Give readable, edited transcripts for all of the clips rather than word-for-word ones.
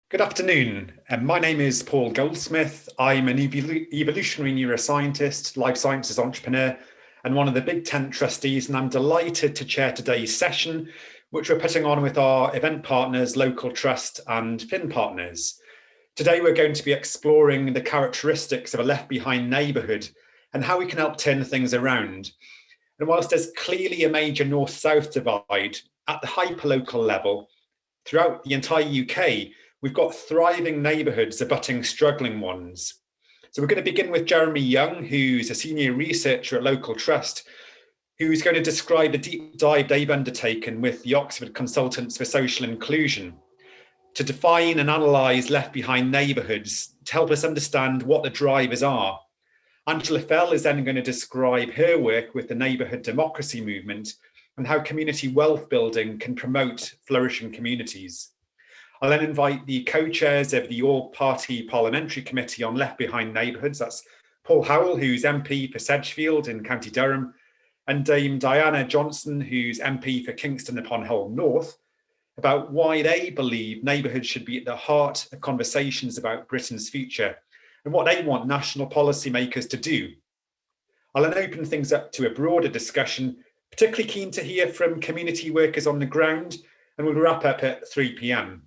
Good afternoon. My name is Paul Goldsmith. I'm an evolutionary neuroscientist, life sciences entrepreneur, and one of the Big Tent trustees, and I'm delighted to chair today's session, which we're putting on with our event partners, Local Trust and Fin Partners. Today, we're going to be exploring the characteristics of a left-behind neighbourhood and how we can help turn things around. And whilst there's clearly a major north-south divide, at the hyperlocal level, throughout the entire UK, we've got thriving neighbourhoods abutting struggling ones. So we're going to begin with Jeremy Young, who's a senior researcher at Local Trust, who's going to describe the deep dive they've undertaken with the Oxford Consultants for Social Inclusion to define and analyse left-behind neighbourhoods to help us understand what the drivers are. Angela Fell is then going to describe her work with the neighbourhood democracy movement and how community wealth building can promote flourishing communities. I'll then invite the co-chairs of the All-Party Parliamentary Committee on Left-Behind Neighbourhoods, that's Paul Howell, who's MP for Sedgefield in County Durham, and Dame Diana Johnson, who's MP for Kingston upon Hull North, about why they believe neighbourhoods should be at the heart of conversations about Britain's future and what they want national policymakers to do. I'll then open things up to a broader discussion, particularly keen to hear from community workers on the ground, and we'll wrap up at 3 p.m.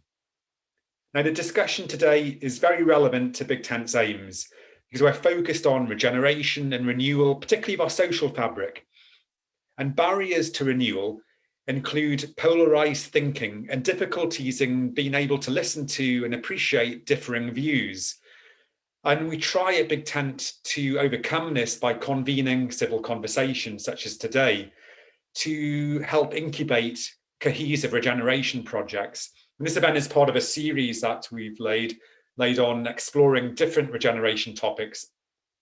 Now, the discussion today is very relevant to Big Tent's aims because we're focused on regeneration and renewal, particularly of our social fabric. And barriers to renewal include polarised thinking and difficulties in being able to listen to and appreciate differing views. And we try at Big Tent to overcome this by convening civil conversations such as today to help incubate cohesive regeneration projects. And this event is part of a series that we've laid on exploring different regeneration topics.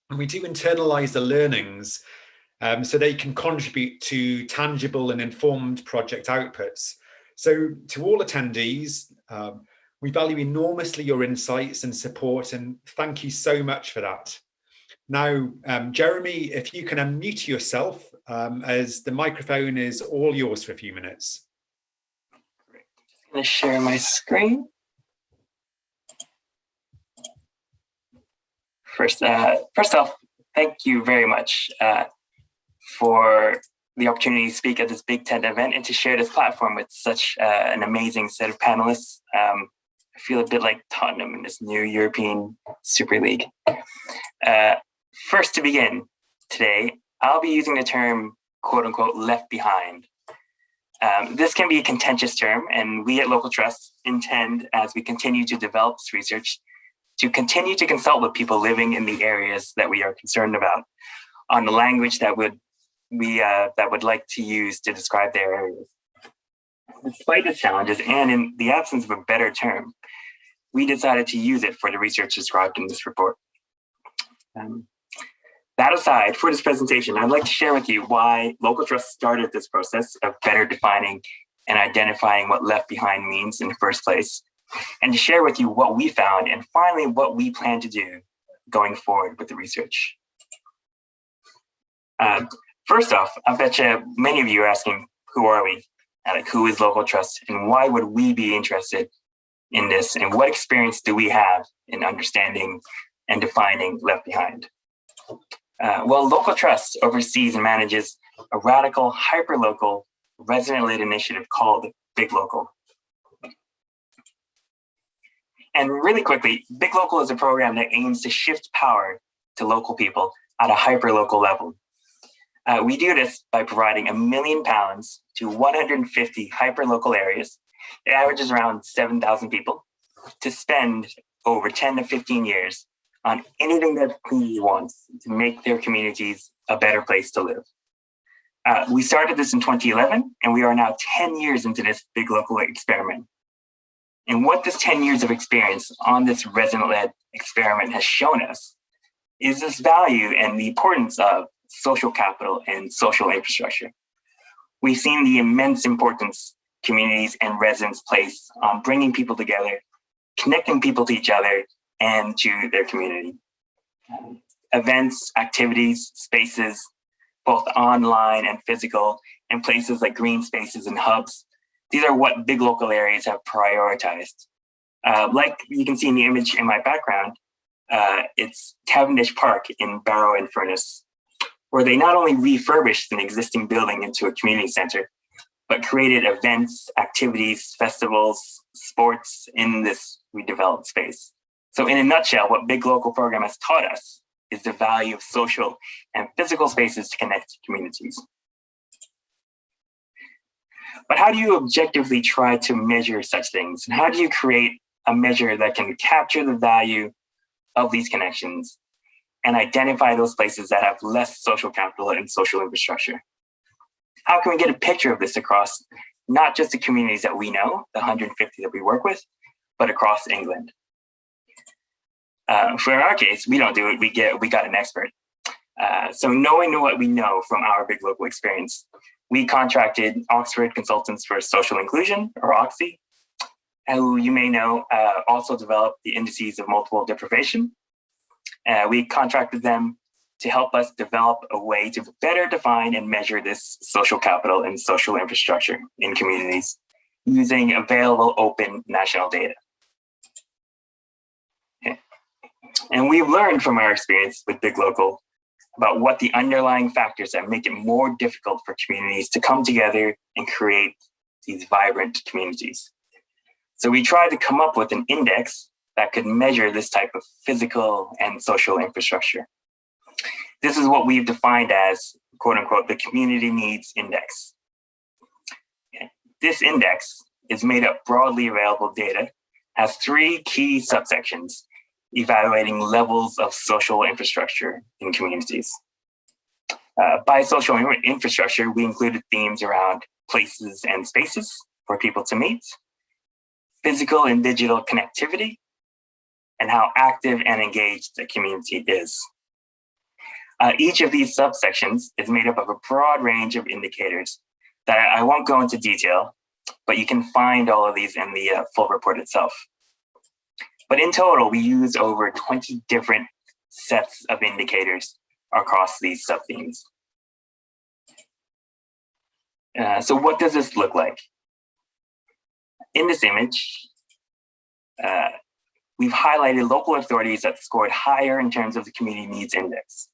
And we do internalise the learnings so they can contribute to tangible and informed project outputs. So to all attendees, we value enormously your insights and support, and thank you so much for that. Now, Jeremy, if you can unmute yourself, as the microphone is all yours for a few minutes. I'm going to share my screen. First off, thank you very much for the opportunity to speak at this Big Tent event and to share this platform with such an amazing set of panelists. I feel a bit like Tottenham in this new European Super League. First, to begin today, I'll be using the term quote unquote left behind. This can be a contentious term, and we at Local Trust intend, as we continue to develop this research, to continue to consult with people living in the areas that we are concerned about on the language that would like to use to describe their areas. Despite the challenges, and in the absence of a better term, we decided to use it for the research described in this report. That aside, for this presentation, I'd like to share with you why Local Trust started this process of better defining and identifying what left behind means in the first place, and to share with you what we found and finally what we plan to do going forward with the research. First off, I bet you many of you are asking, who are we? Like, who is Local Trust, and why would we be interested in this, and what experience do we have in understanding and defining left behind? Well, Local Trust oversees and manages a radical, hyper-local, resident-led initiative called Big Local. And really quickly, Big Local is a program that aims to shift power to local people at a hyper-local level. We do this by providing £1 million to 150 hyper-local areas. It averages around 7,000 people to spend over 10 to 15 years on anything that the community wants to make their communities a better place to live. We started this in 2011, and we are now 10 years into this Big Local experiment. And what this 10 years of experience on this resident-led experiment has shown us is this value and the importance of social capital and social infrastructure. We've seen the immense importance communities and residents place on bringing people together, connecting people to each other, and to their community. Events, activities, spaces, both online and physical, and places like green spaces and hubs. These are what big local areas have prioritized. Like you can see in the image in my background, it's Cavendish Park in Barrow-in-Furness, where they not only refurbished an existing building into a community center, but created events, activities, festivals, sports in this redeveloped space. So in a nutshell, what Big Local program has taught us is the value of social and physical spaces to connect communities. But how do you objectively try to measure such things? And how do you create a measure that can capture the value of these connections and identify those places that have less social capital and social infrastructure? How can we get a picture of this across not just the communities that we know, the 150 that we work with, but across England? For our case, we don't do it, we got an expert. So knowing what we know from our Big Local experience, we contracted Oxford Consultants for Social Inclusion, or OXI, who you may know also developed the indices of multiple deprivation. We contracted them to help us develop a way to better define and measure this social capital and social infrastructure in communities using available open national data. Okay. And we've learned from our experience with Big Local about what the underlying factors that make it more difficult for communities to come together and create these vibrant communities. So we tried to come up with an index that could measure this type of physical and social infrastructure. This is what we've defined as, quote unquote, the Community Needs Index. This index is made up broadly available data, has 3 key subsections evaluating levels of social infrastructure in communities. By social infrastructure, we included themes around places and spaces for people to meet, physical and digital connectivity, and how active and engaged the community is. Each of these subsections is made up of a broad range of indicators that I won't go into detail, but you can find all of these in the full report itself. But in total, we use over 20 different sets of indicators across these sub-themes. So what does this look like? In this image, we've highlighted local authorities that scored higher in terms of the Community Needs Index.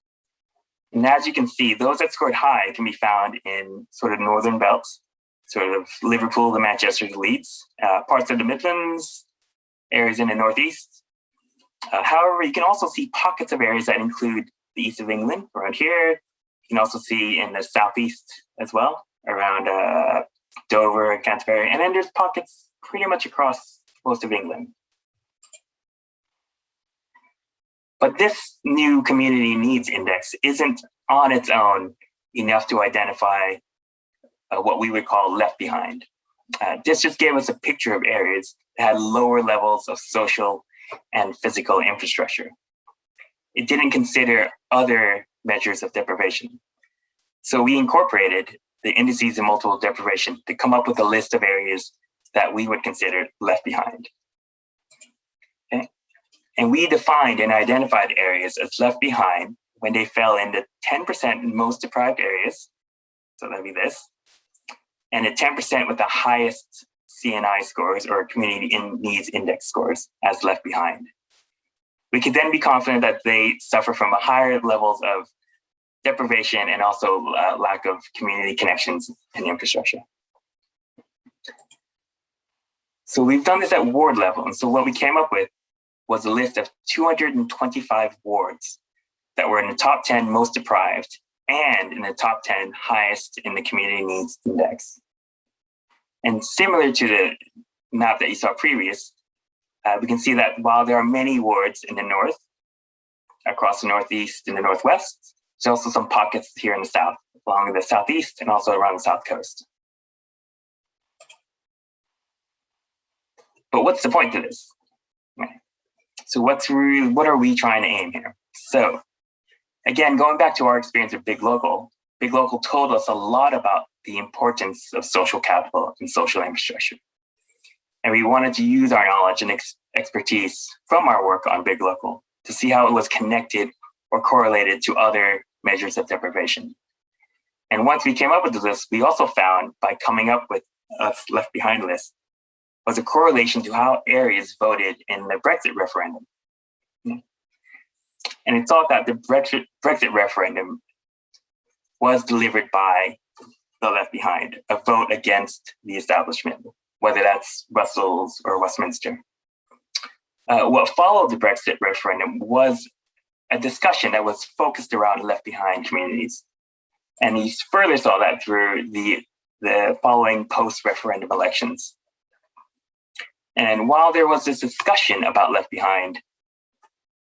And as you can see, those that scored high can be found in sort of northern belts, sort of Liverpool to Manchester to Leeds, parts of the Midlands, areas in the Northeast. However, you can also see pockets of areas that include the east of England, around here. You can also see in the Southeast as well, around Dover and Canterbury. And then there's pockets pretty much across most of England. But this new Community Needs Index isn't on its own enough to identify what we would call left behind. This just gave us a picture of areas that had lower levels of social and physical infrastructure. It didn't consider other measures of deprivation. So we incorporated the indices of multiple deprivation to come up with a list of areas that we would consider left behind. Okay? And we defined and identified areas as left behind when they fell into 10% most deprived areas, so that'd be this, and the 10% with the highest CNI scores or Community Needs Index scores as left behind. We could then be confident that they suffer from a higher levels of deprivation and also lack of community connections and infrastructure. So we've done this at ward level. And so what we came up with was a list of 225 wards that were in the top 10 most deprived and in the top 10 highest in the Community Needs Index. And similar to the map that you saw previous, we can see that while there are many wards in the north, across the northeast and the northwest, there's also some pockets here in the south, along the southeast and also around the south coast. But what's the point to this? So what are we trying to aim here? So again, going back to our experience with Big Local told us a lot about the importance of social capital and social infrastructure. And we wanted to use our knowledge and expertise from our work on Big Local to see how it was connected or correlated to other measures of deprivation. And once we came up with the list, we also found by coming up with a left behind list was a correlation to how areas voted in the Brexit referendum. And it thought that the Brexit referendum was delivered by the left behind, a vote against the establishment, whether that's Brussels or Westminster. What followed the Brexit referendum was a discussion that was focused around left behind communities. And he further saw that through the following post-referendum elections. And while there was this discussion about left behind,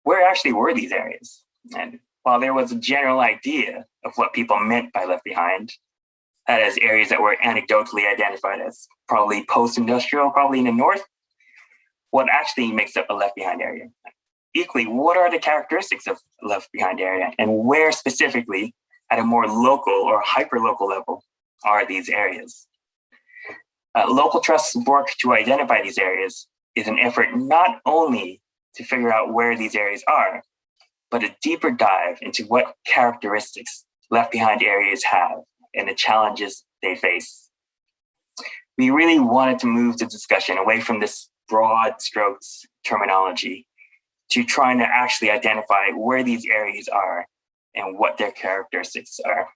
where actually were these areas? And while there was a general idea of what people meant by left behind, that is areas that were anecdotally identified as probably post-industrial, probably in the north, what actually makes up a left behind area? Equally, what are the characteristics of a left behind area, and where specifically at a more local or hyper-local level are these areas? Local Trust's work to identify these areas is an effort not only to figure out where these areas are, but a deeper dive into what characteristics left behind areas have and the challenges they face. We really wanted to move the discussion away from this broad strokes terminology to trying to actually identify where these areas are and what their characteristics are.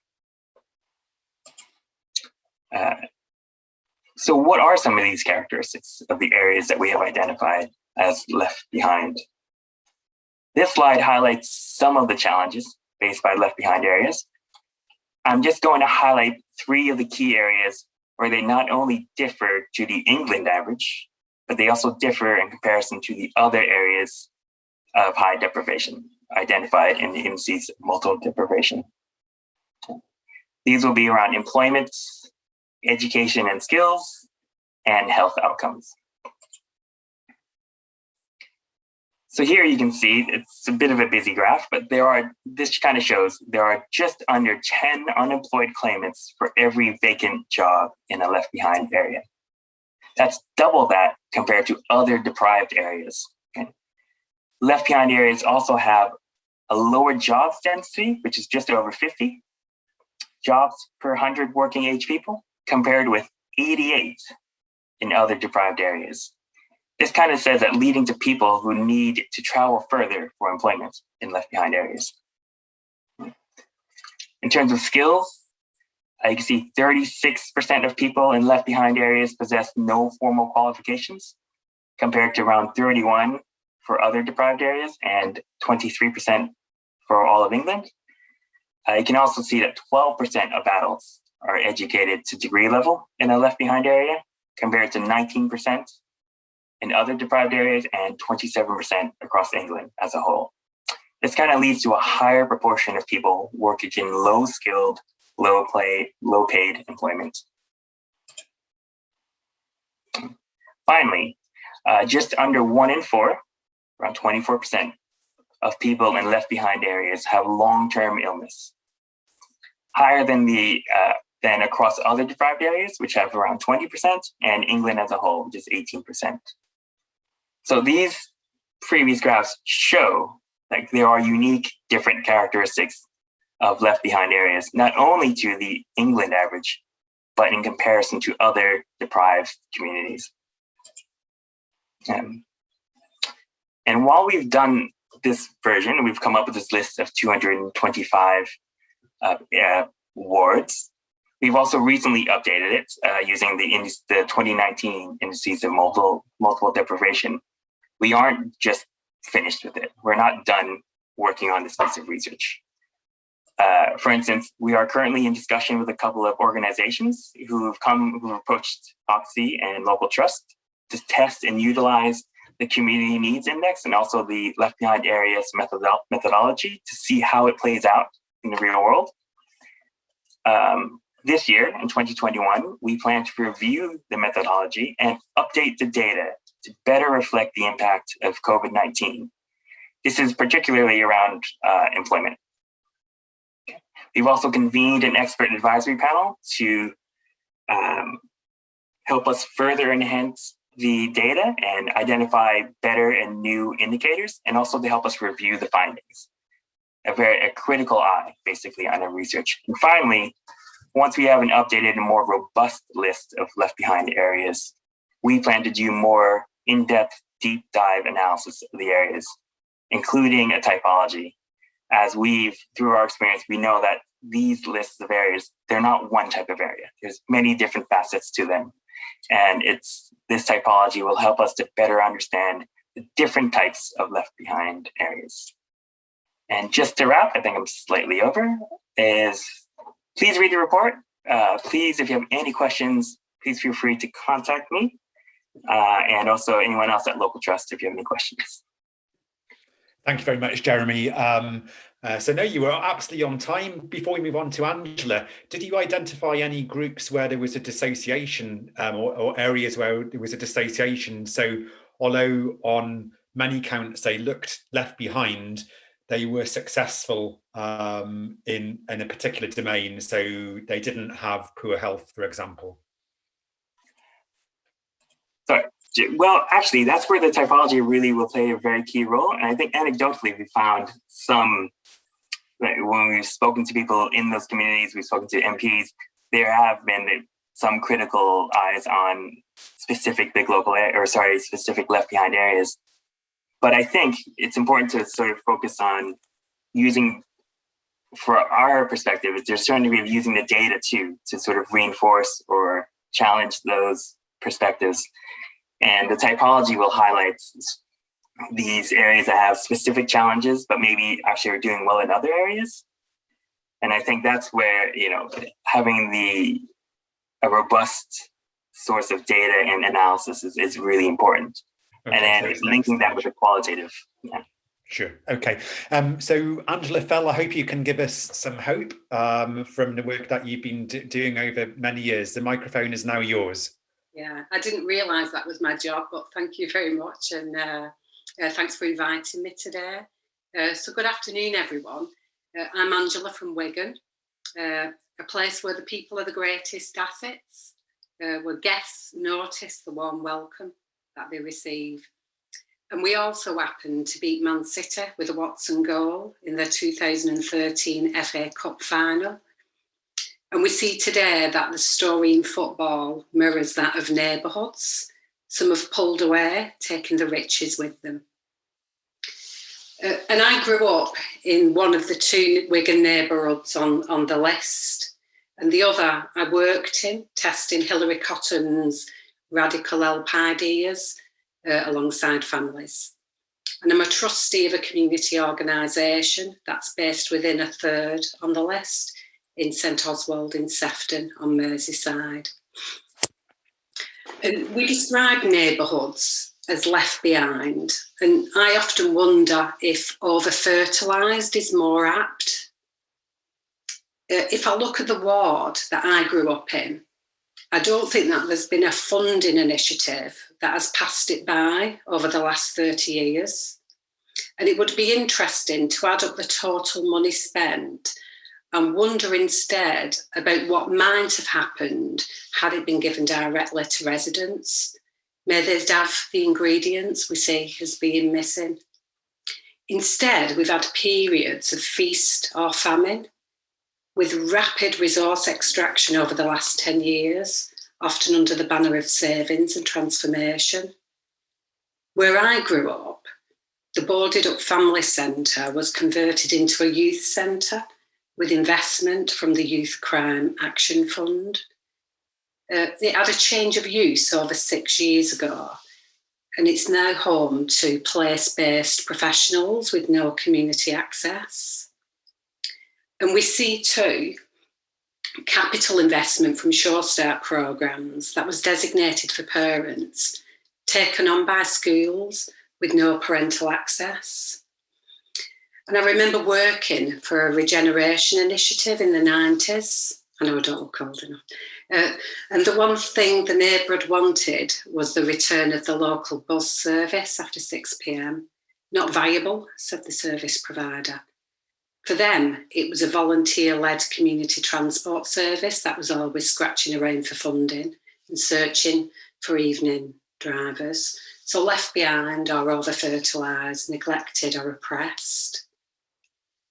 So what are some of these characteristics of the areas that we have identified as left behind? This slide highlights some of the challenges faced by left behind areas. I'm just going to highlight 3 of the key areas where they not only differ to the England average, but they also differ in comparison to the other areas of high deprivation identified in the indices of multiple deprivation. These will be around employment, education and skills, and health outcomes. So here you can see it's a bit of a busy graph, but this kind of shows there are just under 10 unemployed claimants for every vacant job in a left behind area. That's double that compared to other deprived areas. Okay. Left behind areas also have a lower jobs density, which is just over 50 jobs per 100 working age people, compared with 88 in other deprived areas. This kind of says that leading to people who need to travel further for employment in left behind areas. In terms of skills, you can see 36% of people in left behind areas possess no formal qualifications, compared to around 31 for other deprived areas and 23% for all of England. You can also see that 12% of adults are educated to degree level in a left behind area, compared to 19% in other deprived areas and 27% across England as a whole. This kind of leads to a higher proportion of people working in low-skilled, low-paid employment. Finally, just under 1 in 4, around 24% of people in left behind areas have long-term illness, higher than across other deprived areas, which have around 20%, and England as a whole, which is 18%. So these previous graphs show that there are unique, different characteristics of left behind areas, not only to the England average, but in comparison to other deprived communities. And while we've done this version, we've come up with this list of 225 wards. We've also recently updated it using the 2019 indices of multiple deprivation. We aren't just finished with it. We're not done working on this piece of research. For instance, we are currently in discussion with a couple of organizations who've approached Trustee and Local Trust to test and utilize the Community Needs Index and also the Left Behind Areas methodology to see how it plays out in the real world. This year, in 2021, we plan to review the methodology and update the data to better reflect the impact of COVID-19. This is particularly around employment. We've also convened an expert advisory panel to help us further enhance the data and identify better and new indicators, and also to help us review the findings. A critical eye, basically, on our research. And finally, once we have an updated and more robust list of left behind areas, we plan to do more in-depth, deep dive analysis of the areas, including a typology. As through our experience, we know that these lists of areas, they're not one type of area. There's many different facets to them. And this typology will help us to better understand the different types of left behind areas. And just to wrap, I think I'm slightly over, is please read the report. Please, if you have any questions, please feel free to contact me. And also anyone else at Local Trust if you have any questions. Thank you very much, Jeremy. So no, you were absolutely on time. Before we move on to Angela, did you identify any groups where there was a dissociation or areas where there was a dissociation? So although on many counts they looked left behind, they were successful in a particular domain. So they didn't have poor health, for example. Sorry. Well, actually, that's where the typology really will play a very key role. And I think anecdotally, we found some, when we've spoken to people in those communities, we've spoken to MPs, there have been some critical eyes on specific specific left behind areas. But I think it's important to sort of focus on using, for our perspective, there's a certain degree of using the data too, to sort of reinforce or challenge those perspectives. And the typology will highlight these areas that have specific challenges, but maybe actually are doing well in other areas. And I think that's where, having a robust source of data and analysis is really important. Okay, and then linking that with a qualitative. Yeah. Sure. Okay. So Angela Fell, I hope you can give us some hope from the work that you've been doing over many years. The microphone is now yours. Yeah, I didn't realise that was my job, but thank you very much. And thanks for inviting me today. So good afternoon, everyone. I'm Angela from Wigan, a place where the people are the greatest assets, where guests notice the warm welcome that they receive. And we also happened to beat Man City with a Watson goal in the 2013 FA Cup final. And we see today that the story in football mirrors that of neighbourhoods. Some have pulled away, taking the riches with them. And I grew up in one of the two Wigan neighbourhoods on the list, and the other I worked in, testing Hillary Cotton's radical help ideas alongside families. And I'm a trustee of a community organisation that's based within a third on the list, in St Oswald in Sefton on Merseyside. And we describe neighbourhoods as left behind, and I often wonder if over-fertilised is more apt. If I look at the ward that I grew up in, I don't think that there's been a funding initiative that has passed it by over the last 30 years. And it would be interesting to add up the total money spent and wonder instead about what might have happened had it been given directly to residents. May they'd have the ingredients we see as being missing. Instead, we've had periods of feast or famine, with rapid resource extraction over the last 10 years, often under the banner of savings and transformation. Where I grew up, the boarded up family centre was converted into a youth centre with investment from the Youth Crime Action Fund. It had a change of use over 6 years ago, and it's now home to place-based professionals with no community access. And we see too capital investment from Sure Start programmes that was designated for parents, taken on by schools with no parental access. And I remember working for a regeneration initiative in the 90s. I know I don't look old enough. And the one thing the neighbourhood wanted was the return of the local bus service after 6 p.m. Not viable, said the service provider. For them, it was a volunteer-led community transport service that was always scratching around for funding and searching for evening drivers. So left behind or over-fertilised, neglected or oppressed.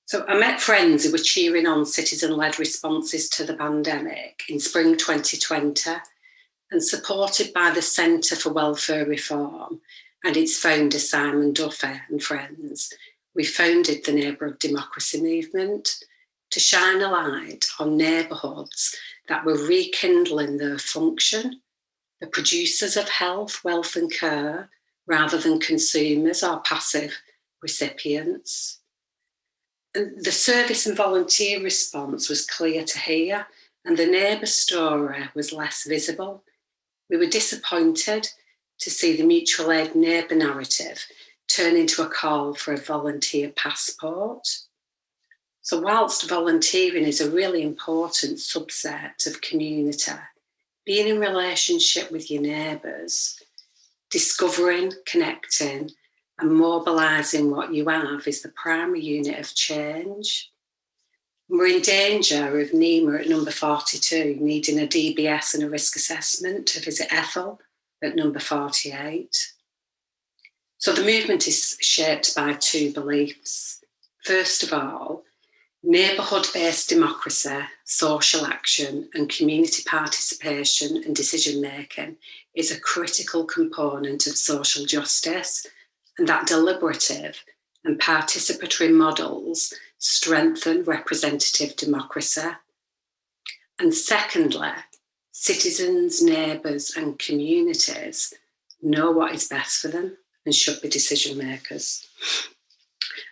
So I met friends who were cheering on citizen-led responses to the pandemic in spring 2020, and supported by the Centre for Welfare Reform and its founder Simon Duffy and friends, we founded the Neighbourhood Democracy Movement to shine a light on neighbourhoods that were rekindling their function, the producers of health, wealth and care, rather than consumers or passive recipients. And the service and volunteer response was clear to hear, and the neighbour story was less visible. We were disappointed to see the mutual aid neighbour narrative turn into a call for a volunteer passport. So whilst volunteering is a really important subset of community, being in relationship with your neighbours, discovering, connecting and mobilising what you have is the primary unit of change. We're in danger of Nima at number 42 needing a DBS and a risk assessment to visit Ethel at number 48. So the movement is shaped by two beliefs. First of all, neighbourhood-based democracy, social action and community participation and decision-making is a critical component of social justice, and that deliberative and participatory models strengthen representative democracy. And secondly, citizens, neighbours and communities know what is best for them and should be decision makers.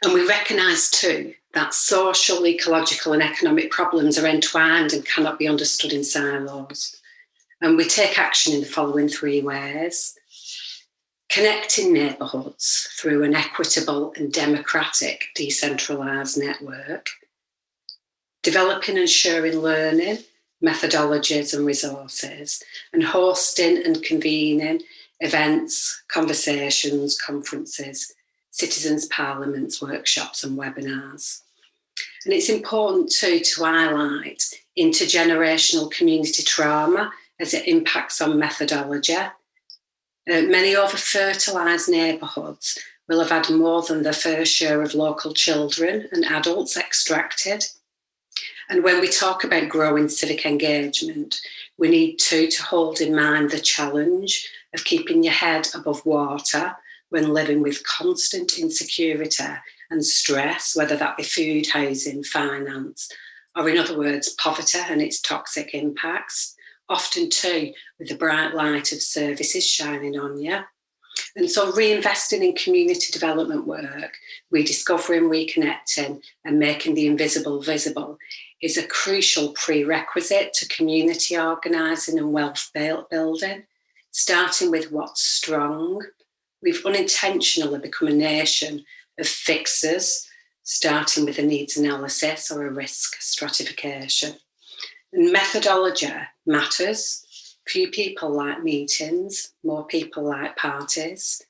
And we recognise too that social, ecological and economic problems are entwined and cannot be understood in silos. And we take action in the following three ways. Connecting neighbourhoods through an equitable and democratic decentralised network. Developing and sharing learning, methodologies and resources, and hosting and convening events, conversations, conferences, citizens' parliaments, workshops and webinars. And it's important too to highlight intergenerational community trauma as it impacts on methodology. Many over-fertilised neighbourhoods will have had more than their fair share of local children and adults extracted. And when we talk about growing civic engagement, we need to hold in mind the challenge of keeping your head above water when living with constant insecurity and stress, whether that be food, housing, finance, or in other words, poverty and its toxic impacts, often too with the bright light of services shining on you. And so reinvesting in community development work, rediscovering, reconnecting and making the invisible visible is a crucial prerequisite to community organising and wealth building, starting with what's strong. We've unintentionally become a nation of fixers, starting with a needs analysis or a risk stratification. And methodology matters. Few people like meetings, more people like parties.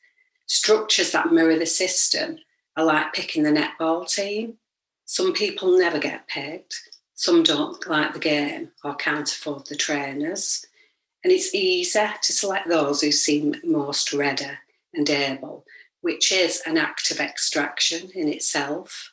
Structures that mirror the system are like picking the netball team. Some people never get picked. Some don't like the game or can't afford the trainers. And it's easier to select those who seem most ready and able, which is an act of extraction in itself.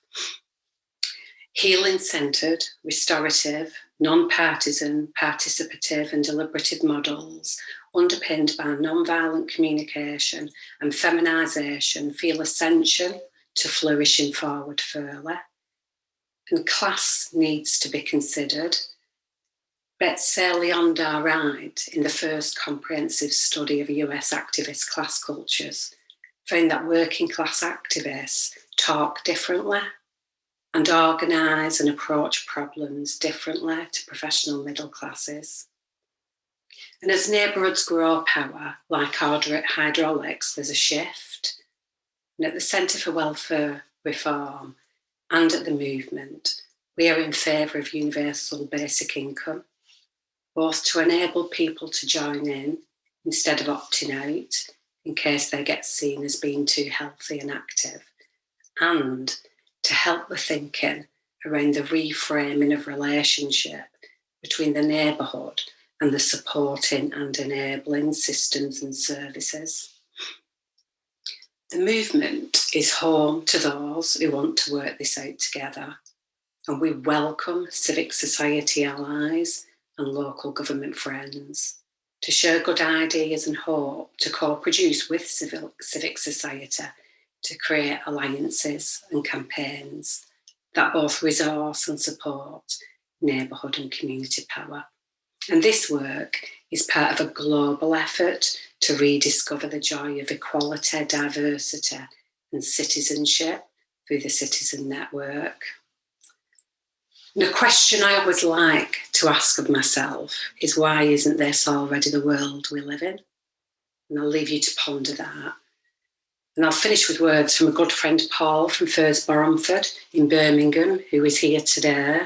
Healing-centred, restorative, non-partisan, participative and deliberative models underpinned by non-violent communication and feminisation feel essential to flourishing forward further. And class needs to be considered. Betsy Leondar Wright, in the first comprehensive study of US activist class cultures, found that working class activists talk differently and organise and approach problems differently to professional middle classes. And as neighbourhoods grow power, like hydraulics, there's a shift. And at the Centre for Welfare Reform and at the movement, we are in favour of universal basic income, both to enable people to join in instead of opting out in case they get seen as being too healthy and active, and to help the thinking around the reframing of relationship between the neighbourhood and the supporting and enabling systems and services. The movement is home to those who want to work this out together, and we welcome civic society allies and local government friends to share good ideas and hope, to co-produce with civic society, to create alliances and campaigns that both resource and support neighbourhood and community power. And this work is part of a global effort to rediscover the joy of equality, diversity and citizenship through the Citizen Network. The question I always like to ask of myself is, why isn't this already the world we live in? And I'll leave you to ponder that. And I'll finish with words from a good friend, Paul, from Firs Bromford in Birmingham, who is here today.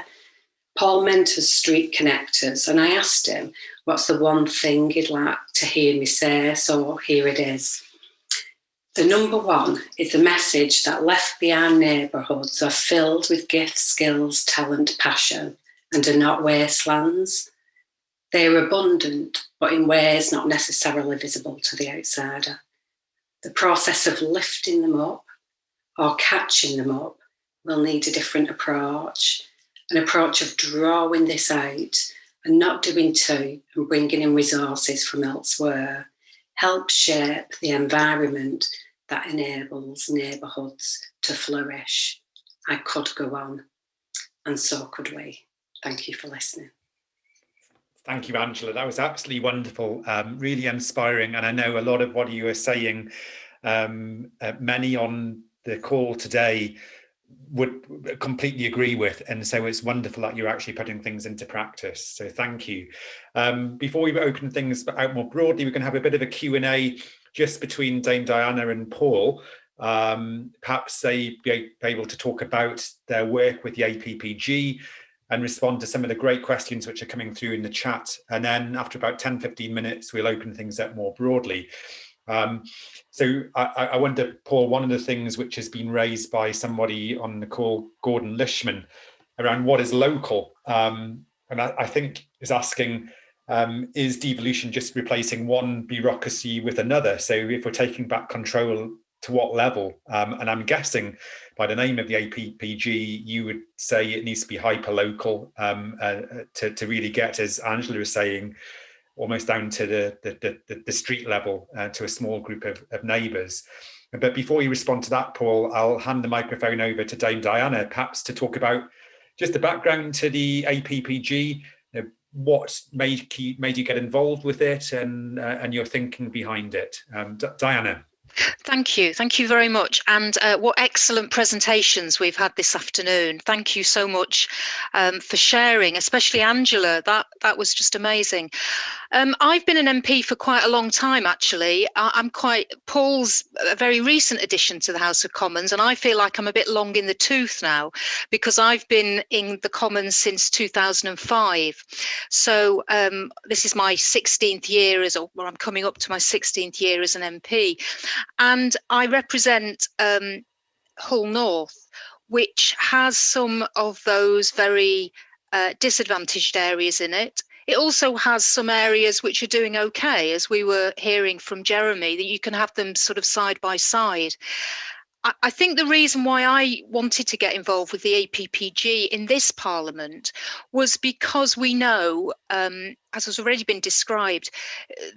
Paul mentors street connectors, and I asked him, what's the one thing he'd like to hear me say? So here it is. The number one is the message that left behind neighbourhoods are filled with gifts, skills, talent, passion, and are not wastelands. They are abundant, but in ways not necessarily visible to the outsider. The process of lifting them up or catching them up will need a different approach, an approach of drawing this out and not doing too and bringing in resources from elsewhere, help shape the environment that enables neighbourhoods to flourish. I could go on, and so could we. Thank you for listening. Thank you, Angela. That was absolutely wonderful, really inspiring. And I know a lot of what you were saying, many on the call today would completely agree with. And so it's wonderful that you're actually putting things into practice. So thank you. Before we open things out more broadly, we're going to have a bit of a Q&A just between Dame Diana and Paul. Perhaps they be able to talk about their work with the APPG and respond to some of the great questions which are coming through in the chat. And then after about 10-15 minutes, we'll open things up more broadly. So I wonder, Paul, one of the things which has been raised by somebody on the call, Gordon Lishman, around what is local, and I think is asking, is devolution just replacing one bureaucracy with another? So if we're taking back control, to what level? And I'm guessing by the name of the APPG, you would say it needs to be hyper-local to really get, as Angela was saying, almost down to the street level, to a small group of neighbours. But before you respond to that, Paul, I'll hand the microphone over to Dame Diana, perhaps to talk about just the background to the APPG, what made you get involved with it, and your thinking behind it. Diana. Thank you very much, and what excellent presentations we've had this afternoon. Thank you so much for sharing, especially Angela. That was just amazing. I've been an MP for quite a long time, actually. Paul's a very recent addition to the House of Commons, and I feel like I'm a bit long in the tooth now because I've been in the Commons since 2005. So this is my 16th year I'm coming up to my 16th year as an MP. And I represent Hull North, which has some of those very disadvantaged areas in it. It also has some areas which are doing okay, as we were hearing from Jeremy, that you can have them sort of side by side. I think the reason why I wanted to get involved with the APPG in this Parliament was because we know, as has already been described,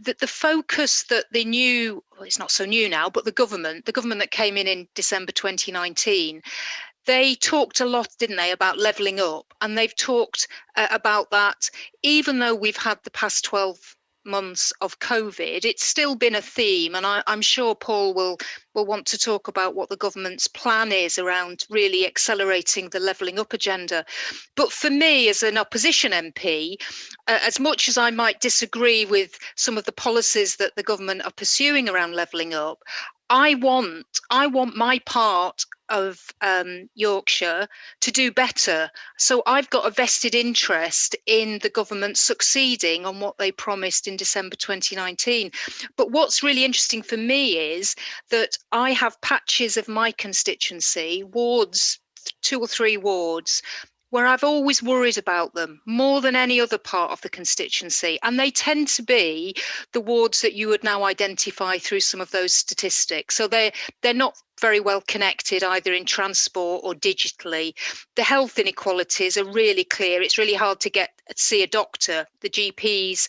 that the focus that the new, well, it's not so new now, but the government that came in December 2019, they talked a lot, didn't they, about levelling up, and they've talked about that. Even though we've had the past 12 months of COVID, it's still been a theme, and I'm sure Paul will want to talk about what the government's plan is around really accelerating the levelling up agenda. But for me, as an opposition MP, as much as I might disagree with some of the policies that the government are pursuing around levelling up, I want my part of Yorkshire to do better. So I've got a vested interest in the government succeeding on what they promised in December 2019. But what's really interesting for me is that I have patches of my constituency, wards, 2 or 3 wards, where I've always worried about them more than any other part of the constituency. And they tend to be the wards that you would now identify through some of those statistics. So they're not very well connected either in transport or digitally. The health inequalities are really clear. It's really hard to see a doctor. The GPs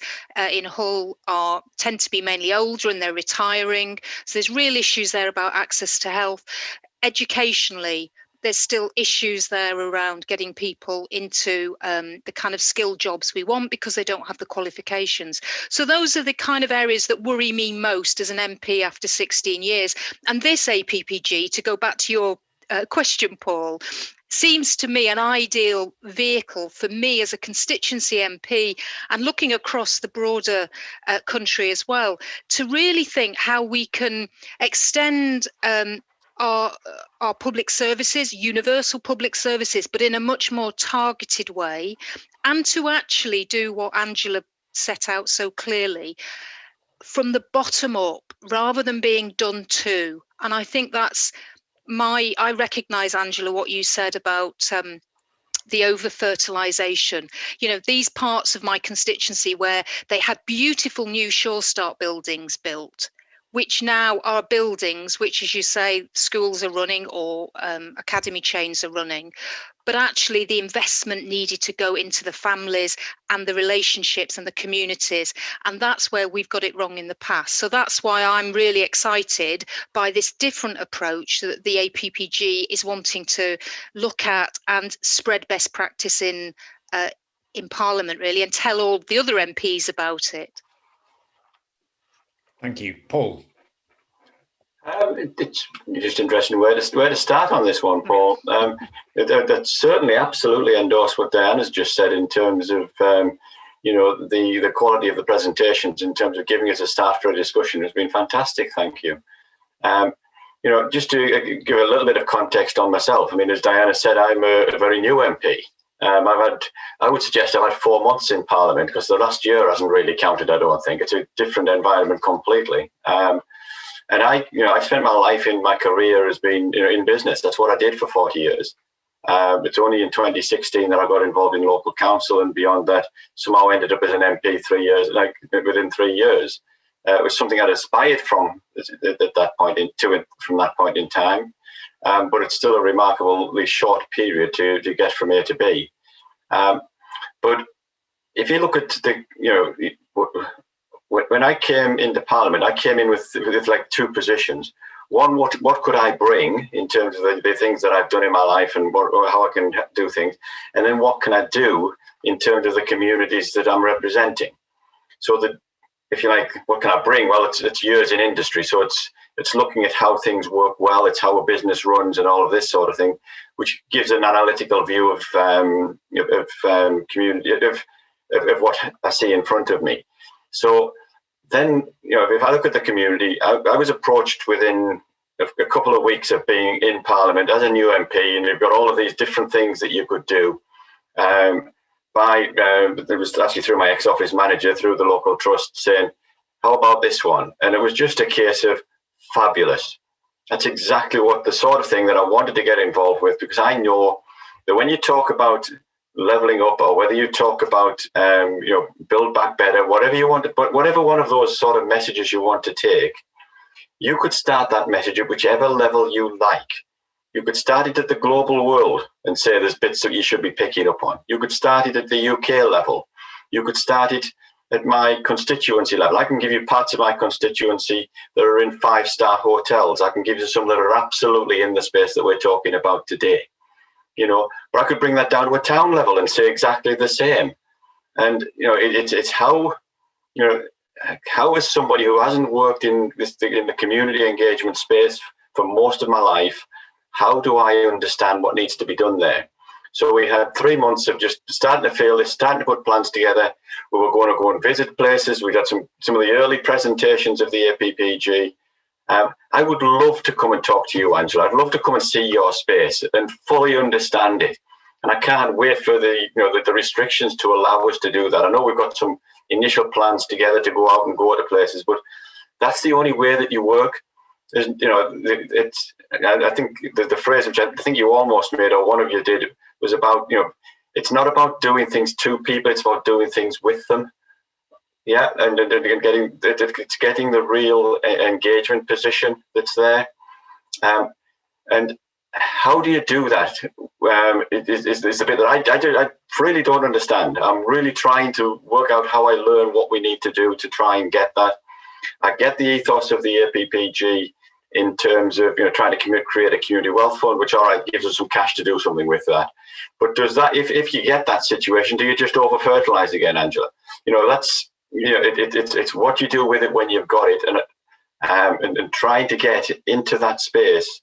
in Hull tend to be mainly older and they're retiring. So there's real issues there about access to health. Educationally, there's still issues there around getting people into the kind of skilled jobs we want because they don't have the qualifications. So those are the kind of areas that worry me most as an MP after 16 years. And this APPG, to go back to your question, Paul, seems to me an ideal vehicle for me as a constituency MP and looking across the broader country as well, to really think how we can extend our public services, universal public services, but in a much more targeted way, and to actually do what Angela set out so clearly from the bottom up rather than being done to. And I think that's I recognise, Angela, what you said about the over-fertilisation. You know, these parts of my constituency where they had beautiful new Sure Start buildings built, which now are buildings which, as you say, schools are running or academy chains are running. But actually the investment needed to go into the families and the relationships and the communities. And that's where we've got it wrong in the past. So that's why I'm really excited by this different approach that the APPG is wanting to look at and spread best practice in Parliament, really, and tell all the other MPs about it. Thank you. Paul? It's just interesting where to start on this one, Paul. That's certainly absolutely endorse what Diana's just said in terms of, the quality of the presentations, in terms of giving us a start for a discussion has been fantastic. Thank you. Just to give a little bit of context on myself, I mean, as Diana said, I'm a very new MP. I would suggest I've had 4 months in Parliament because the last year hasn't really counted, I don't think. It's a different environment completely. And I've spent my life in my career as being in business. That's what I did for 40 years. It's only in 2016 that I got involved in local council, and beyond that, somehow ended up as an MP within 3 years. It was something I'd aspired from at that point from that point in time. But it's still a remarkably short period to get from A to B. But if you look at when I came into Parliament, I came in with like two positions. One, what could I bring in terms of the things that I've done in my life and how I can do things, and then what can I do in terms of the communities that I'm representing. So that, if you like, what can I bring? Well, it's years in industry, so it's looking at how things work well, it's how a business runs and all of this sort of thing, which gives an analytical view of community, of what I see in front of me. So then, if I look at the community, I was approached within a couple of weeks of being in Parliament as a new MP, and you've got all of these different things that you could do. It was actually through my ex-office manager, through the local trust, saying, how about this one? And it was just a case of fabulous. That's exactly what the sort of thing that I wanted to get involved with, because I know that when you talk about levelling up, or whether you talk about build back better, whatever you want to, but whatever one of those sort of messages you want to take, you could start that message at whichever level you like. You could start it at the global world and say there's bits that you should be picking up on. You could start it at the UK level. You could start it at my constituency level. I can give you parts of my constituency that are in 5-star hotels. I can give you some that are absolutely in the space that we're talking about today. But I could bring that down to a town level and say exactly the same. And it's how as somebody who hasn't worked in the community engagement space for most of my life, how do I understand what needs to be done there? So we had 3 months of just starting to feel this, starting to put plans together. We were going to go and visit places. We got some of the early presentations of the APPG. I would love to come and talk to you, Angela. I'd love to come and see your space and fully understand it. And I can't wait for the restrictions to allow us to do that. I know we've got some initial plans together to go out and go to places, but that's the only way that you work. I think the phrase which I think you almost made, or one of you did, was about, it's not about doing things to people, it's about doing things with them. Yeah, and getting the real engagement position that's there. And how do you do that? It's a bit that I really don't understand. I'm really trying to work out how I learn what we need to do to try and get that. I get the ethos of the APPG in terms of trying to create a community wealth fund, which gives us some cash to do something with that. But does that, if you get that situation, do you just over fertilize again, Angela? It's what you do with it when you've got it, and trying to get into that space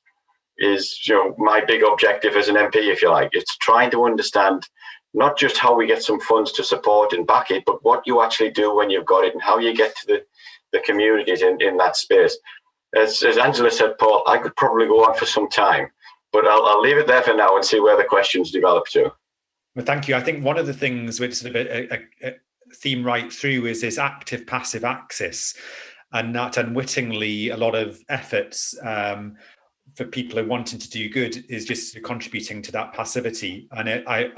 is my big objective as an MP, if you like. It's trying to understand not just how we get some funds to support and back it, but what you actually do when you've got it and how you get to the communities in that space. As Angela said, Paul, I could probably go on for some time, but I'll leave it there for now and see where the questions develop to. Well, thank you. I think one of the things which sort of a theme right through is this active passive axis, and that unwittingly a lot of efforts for people who are wanting to do good is just contributing to that passivity. And I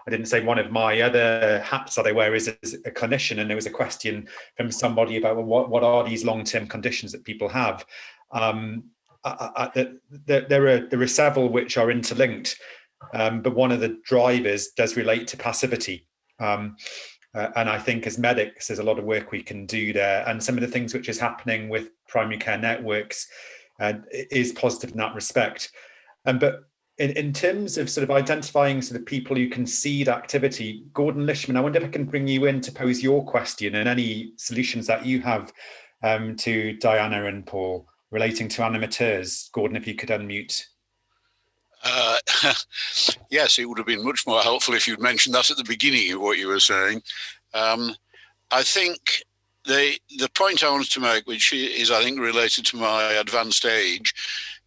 didn't say one of my other hats that I wear is as a clinician, and there was a question from somebody about what are these long-term conditions that people have. There are several which are interlinked, but one of the drivers does relate to passivity. And I think as medics, there's a lot of work we can do there. And some of the things which is happening with primary care networks is positive in that respect. But in terms of sort of identifying sort of people who concede activity, Gordon Lishman, I wonder if I can bring you in to pose your question and any solutions that you have to Diana and Paul relating to animateurs. Gordon, if you could unmute. Yes, it would have been much more helpful if you'd mentioned that at the beginning of what you were saying. I think the point I wanted to make, which is, I think, related to my advanced age,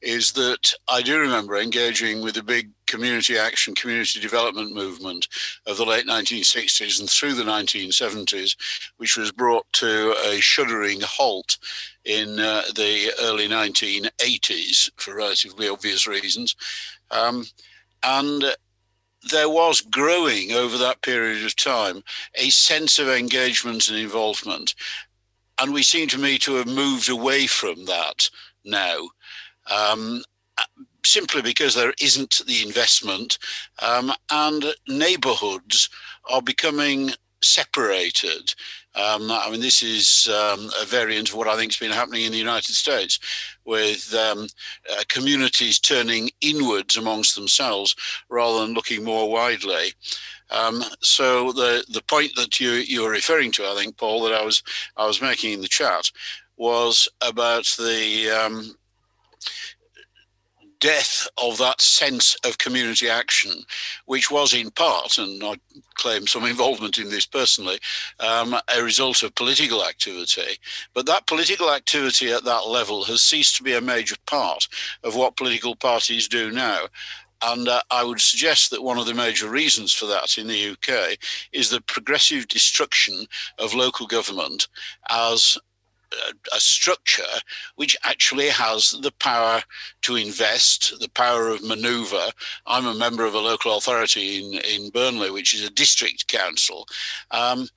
is that I do remember engaging with the big community action, community development movement of the late 1960s and through the 1970s, which was brought to a shuddering halt in the early 1980s for relatively obvious reasons. And there was growing over that period of time a sense of engagement and involvement. And we seem to me to have moved away from that now, simply because there isn't the investment, and neighbourhoods are becoming separated. I mean, this is a variant of what I think has been happening in the United States, with communities turning inwards amongst themselves rather than looking more widely. So the point that you were referring to, I think, Paul, that I was making in the chat, was about the death of that sense of community action, which was in part, and I claim some involvement in this personally, a result of political activity. But that political activity at that level has ceased to be a major part of what political parties do now. And I would suggest that one of the major reasons for that in the UK is the progressive destruction of local government as a structure which actually has the power to invest, the power of manoeuvre. I'm a member of a local authority in Burnley, which is a district council. And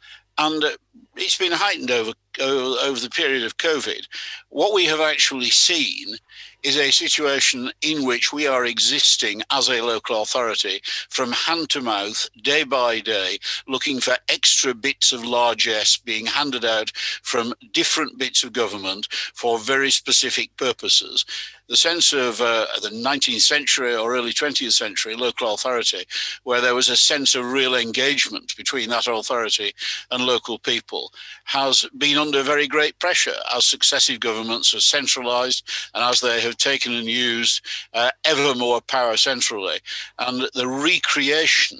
it's been heightened over the period of COVID. What we have actually seen is a situation in which we are existing as a local authority from hand to mouth, day by day, looking for extra bits of largesse being handed out from different bits of government for very specific purposes. The sense of the 19th century or early 20th century local authority, where there was a sense of real engagement between that authority and local people, has been under very great pressure as successive governments have centralised and as they have taken and used ever more power centrally. And the recreation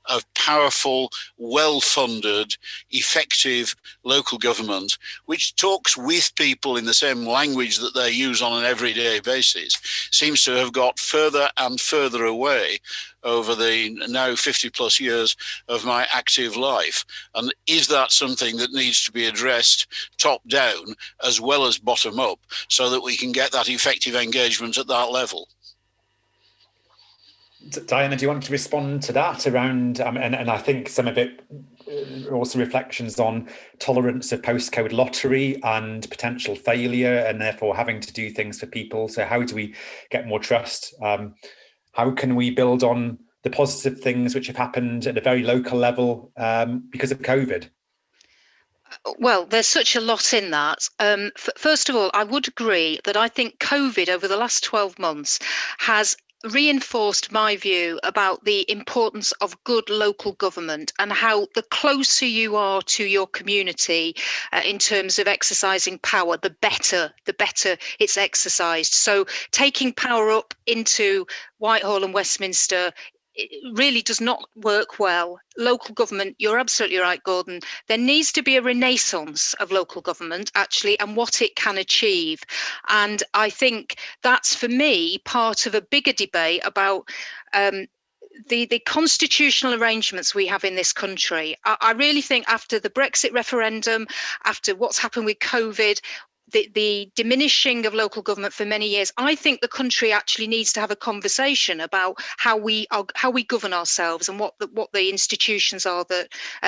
of powerful, well-funded, effective local government, which talks with people in the same language that they use on an everyday basis, seems to have got further and further away over the now 50 plus years of my active life. And is that something that needs to be addressed top down as well as bottom up, so that we can get that effective engagement at that level? Diana, do you want to respond to that around, and I think some of it also reflections on tolerance of postcode lottery and potential failure, and therefore having to do things for people. So how do we get more trust? How can we build on the positive things which have happened at a very local level because of COVID? Well, there's such a lot in that. First of all, I would agree that I think COVID over the last 12 months has reinforced my view about the importance of good local government and how the closer you are to your community in terms of exercising power, the better it's exercised. So taking power up into Whitehall and Westminster, it really does not work well. Local government, you're absolutely right, Gordon. There needs to be a renaissance of local government, actually, and what it can achieve. And I think that's, for me, part of a bigger debate about the constitutional arrangements we have in this country. I really think after the Brexit referendum, after what's happened with COVID, the diminishing of local government for many years, I think the country actually needs to have a conversation about how we govern ourselves and what the institutions are that.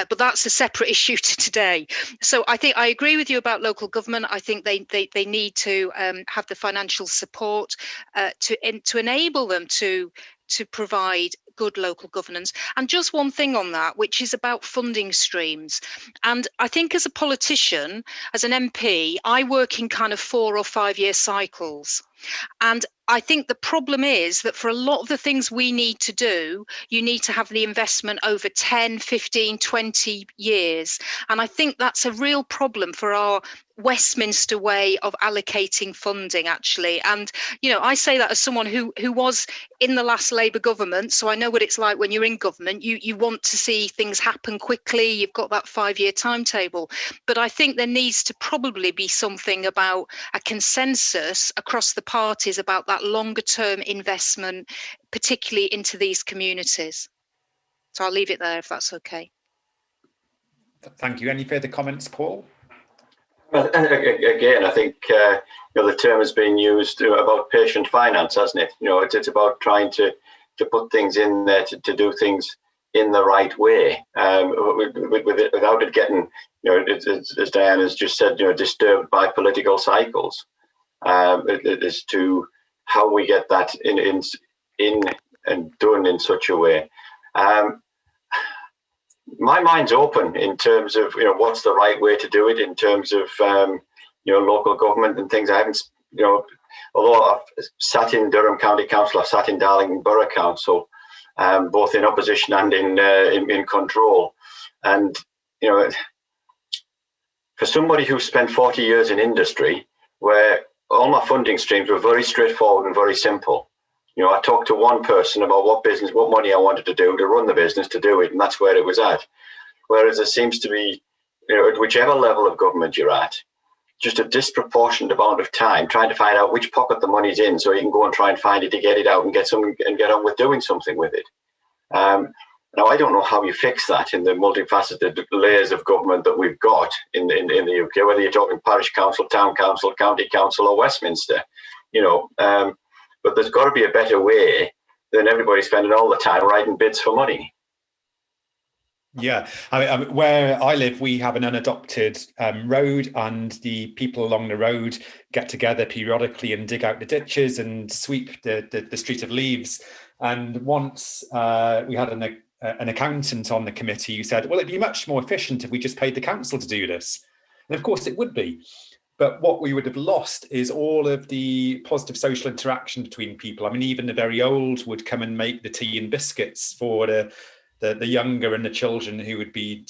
But that's a separate issue to today. So I think I agree with you about local government. I think they need to have the financial support to enable them to provide good local governance. And just one thing on that, which is about funding streams. And I think as a politician, as an MP, I work in kind of 4 or 5 year cycles. And I think the problem is that for a lot of the things we need to do, you need to have the investment over 10, 15, 20 years. And I think that's a real problem for our Westminster way of allocating funding, actually. And, you know, I say that as someone who was in the last Labour government, so I know what it's like when you're in government. You want to see things happen quickly. You've got that 5-year timetable. But I think there needs to probably be something about a consensus across the parties about that longer term investment, particularly into these communities. So I'll leave it there if that's okay. Thank you. Any further comments, Paul? Well, again, I think the term has been used about patient finance, hasn't it? It's about trying to put things in there to do things in the right way, without it getting, as Diana's just said, disturbed by political cycles. As to how we get that in and done in such a way. My mind's open in terms of what's the right way to do it in terms of local government and things. I haven't although I've sat in Durham County Council, I've sat in Darlington Borough Council, both in opposition and in control. And for somebody who spent 40 years in industry, where all my funding streams were very straightforward and very simple. I talked to one person about what money I wanted to do to run the business, to do it, and that's where it was at. Whereas there seems to be, at whichever level of government you're at, just a disproportionate amount of time trying to find out which pocket the money's in, so you can go and try and find it to get it out and get on with doing something with it. Now, I don't know how you fix that in the multifaceted layers of government that we've got in the UK, whether you're talking parish council, town council, county council, or Westminster. But there's got to be a better way than everybody spending all the time writing bids for money. Yeah, I mean, where I live, we have an unadopted road, and the people along the road get together periodically and dig out the ditches and sweep the street of leaves. And once we had an accountant on the committee who said, well, it'd be much more efficient if we just paid the council to do this. And of course it would be. But what we would have lost is all of the positive social interaction between people. I mean, even the very old would come and make the tea and biscuits for the younger and the children who would be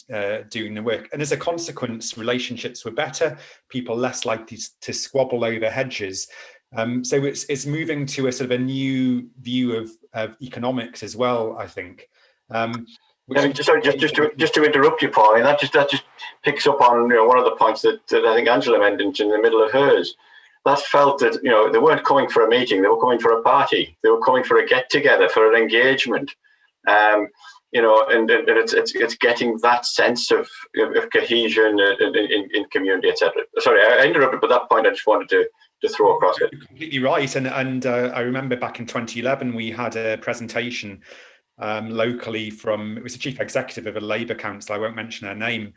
doing the work. And as a consequence, relationships were better, people less likely to squabble over hedges. So it's moving to a sort of a new view of economics as well, I think. Just to interrupt you, Paul, and that just picks up on one of the points that I think Angela mentioned in the middle of hers. That felt that they weren't coming for a meeting; they were coming for a party. They were coming for a get together, for an engagement. And it's getting that sense of cohesion in community, etc. Sorry, I interrupted, but that point I just wanted to throw across it. You're completely right. And I remember back in 2011, we had a presentation locally from, it was the chief executive of a Labour council, I won't mention her name,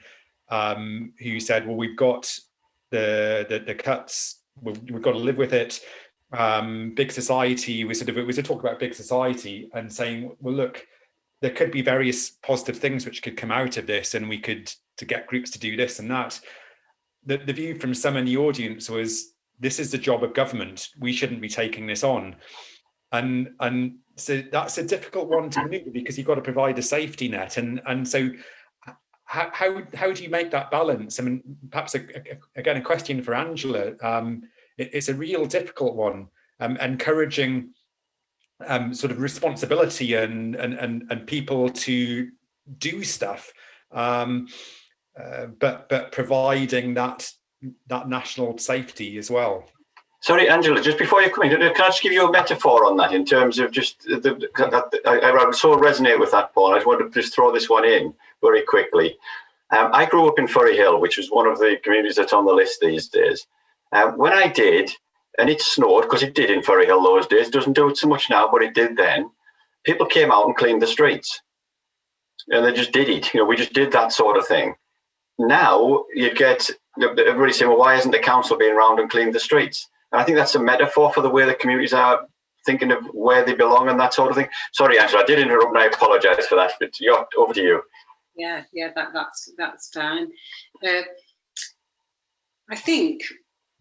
who said, well, we've got the cuts, we've got to live with it. Big society, it was a talk about big society and saying, well, look, there could be various positive things which could come out of this, and we could to get groups to do this and that. The view from some in the audience was, this is the job of government. We shouldn't be taking this on. And so that's a difficult one to maneuver, because you've got to provide a safety net. And so how do you make that balance? I mean, perhaps again, a question for Angela. It's a real difficult one, encouraging sort of responsibility and people to do stuff, but providing that national safety as well. Sorry, Angela, just before you come in, can I just give you a metaphor on that in terms of just I so resonate with that, Paul. I just want to just throw this one in very quickly. I grew up in Furry Hill, which is one of the communities that's on the list these days. When I did, and it snowed, because it did in Furry Hill those days, doesn't do it so much now, but it did then, people came out and cleaned the streets. And they just did it. We just did that sort of thing. Now you get everybody saying, well, why isn't the council being around and cleaned the streets? And I think that's a metaphor for the way the communities are thinking of where they belong and that sort of thing. Sorry, Angela, I did interrupt and I apologise for that, but over to you. Yeah, that's fine. I think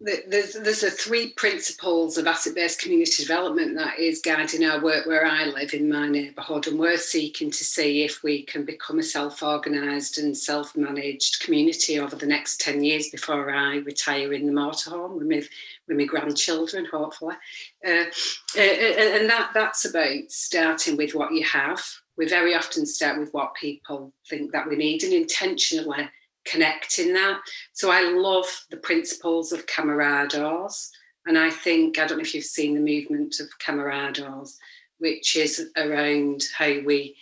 that there's a 3 principles of asset-based community development that is guiding our work where I live in my neighbourhood, and we're seeking to see if we can become a self-organised and self-managed community over the next 10 years before I retire in the motorhome with my grandchildren, hopefully. And that's about starting with what you have. We very often start with what people think that we need, and intentionally connecting that. So I love the principles of camaraderies, and I don't know if you've seen the movement of camaraderies, which is around how we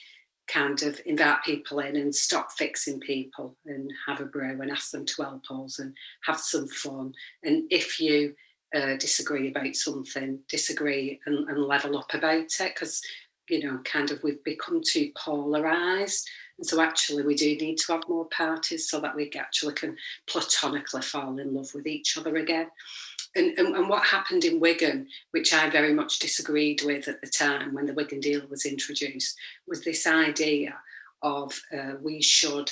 kind of invite people in and stop fixing people and have a brew and ask them to help us and have some fun. And if you disagree about something, disagree and level up about it, because we've become too polarised. And so actually we do need to have more parties so that we actually can platonically fall in love with each other again. And what happened in Wigan, which I very much disagreed with at the time when the Wigan deal was introduced, was this idea of we should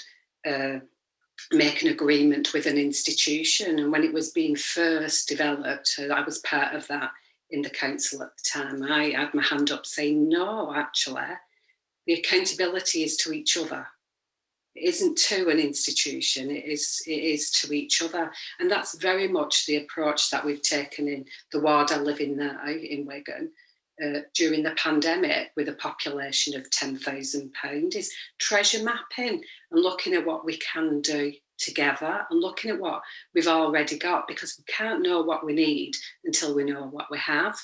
make an agreement with an institution. And when it was being first developed, I was part of that in the council at the time. I had my hand up saying, no, actually, the accountability is to each other. It isn't to an institution, it is to each other. And that's very much the approach that we've taken in the ward I live in now in Wigan during the pandemic, with a population of 10,000 pounds, is treasure mapping and looking at what we can do together and looking at what we've already got, because we can't know what we need until we know what we have.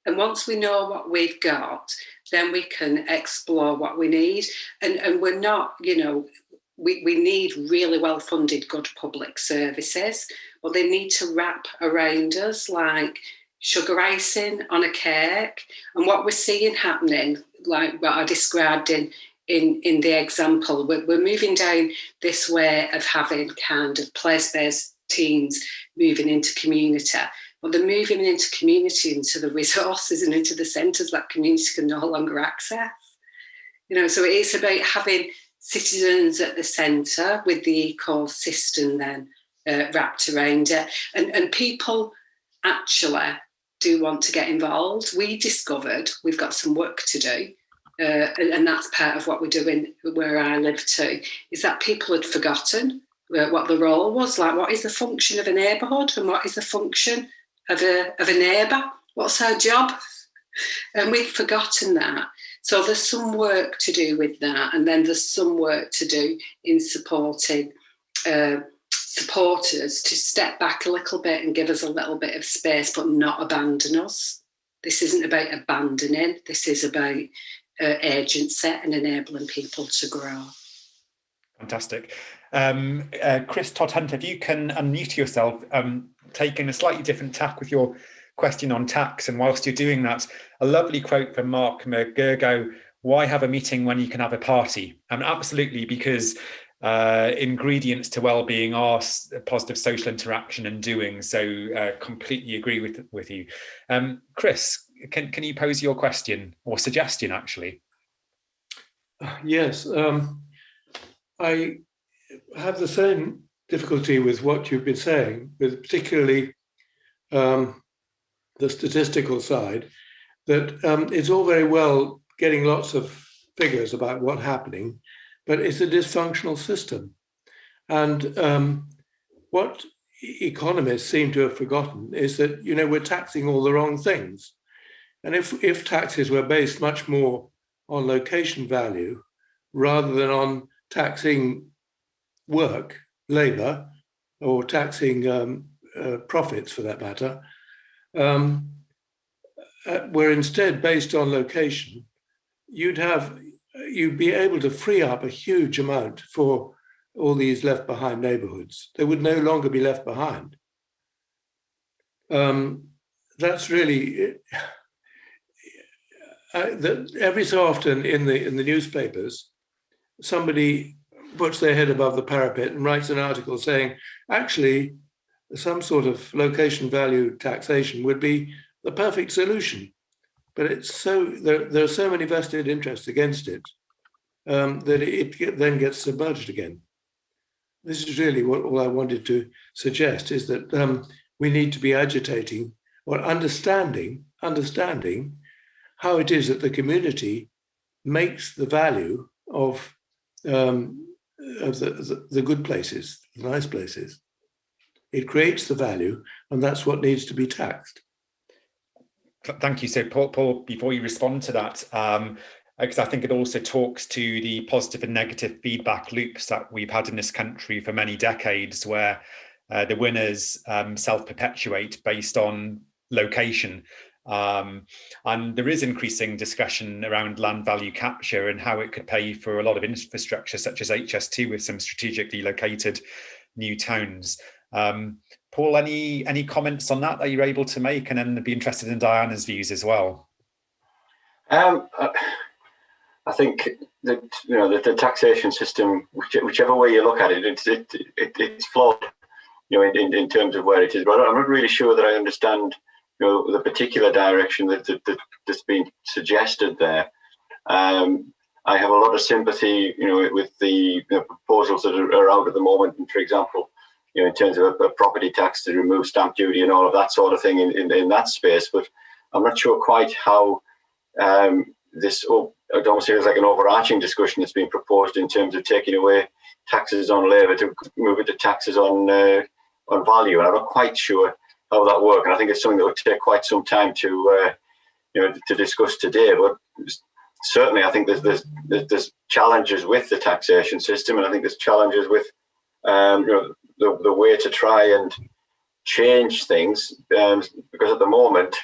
And once we know what we've got, then we can explore what we need. And we're not, we need really well-funded, good public services, but they need to wrap around us like sugar icing on a cake. And what we're seeing happening, like what I described in the example, we're moving down this way of having kind of place-based teams moving into community. But they're moving into community, into the resources and into the centres that community can no longer access. So it's about having citizens at the centre with the ecosystem then wrapped around it. And people actually do want to get involved. We discovered we've got some work to do. And that's part of what we're doing where I live too, is that people had forgotten what the role was. Like, what is the function of a neighbourhood and what is the function of a neighbour? What's our job? And we've forgotten that. So there's some work to do with that. And then there's some work to do in supporting supporters to step back a little bit and give us a little bit of space, but not abandon us. This isn't about abandoning. This is about agency and enabling people to grow. Fantastic. Chris Todd-Hunt, if you can unmute yourself, taking a slightly different tack with your question on tax, and whilst you're doing that, a lovely quote from Mark McGurgo: why have a meeting when you can have a party? Absolutely, because ingredients to well-being are positive social interaction and doing. So completely agree with you. Chris, can you pose your question or suggestion, actually? Yes, I have the same difficulty with what you've been saying, with particularly the statistical side, that it's all very well getting lots of figures about what's happening, but it's a dysfunctional system. And what economists seem to have forgotten is that, we're taxing all the wrong things. And if taxes were based much more on location value rather than on taxing work, labor, or taxing profits for that matter, were instead based on location, you'd be able to free up a huge amount for all these left behind neighbourhoods. They would no longer be left behind. That's really that every so often in the newspapers, somebody puts their head above the parapet and writes an article saying, actually, some sort of location value taxation would be the perfect solution. But it's there are so many vested interests against it that it then gets submerged again. This is really all I wanted to suggest, is that we need to be agitating or understanding how it is that the community makes the value of the good places, the nice places. It creates the value, and that's what needs to be taxed. Thank you. So, Paul, before you respond to that, because I think it also talks to the positive and negative feedback loops that we've had in this country for many decades, where the winners self-perpetuate based on location. And there is increasing discussion around land value capture and how it could pay for a lot of infrastructure, such as HS2 with some strategically located new towns. Paul, any comments on that you're able to make? And then I'd be interested in Diana's views as well. I think that the taxation system, whichever way you look at it, it's flawed, in terms of where it is. But I'm not really sure that I understand, the particular direction that's been suggested there. I have a lot of sympathy, with the proposals that are out at the moment. And for example, in terms of a property tax to remove stamp duty and all of that sort of thing in that space. But I'm not sure quite how this. It almost feels like an overarching discussion that's been proposed in terms of taking away taxes on labour to move it to taxes on value, and I'm not quite sure how that works. And I think it's something that would take quite some time to discuss today. But certainly, I think there's challenges with the taxation system, and I think there's challenges with the way to try and change things, because at the moment,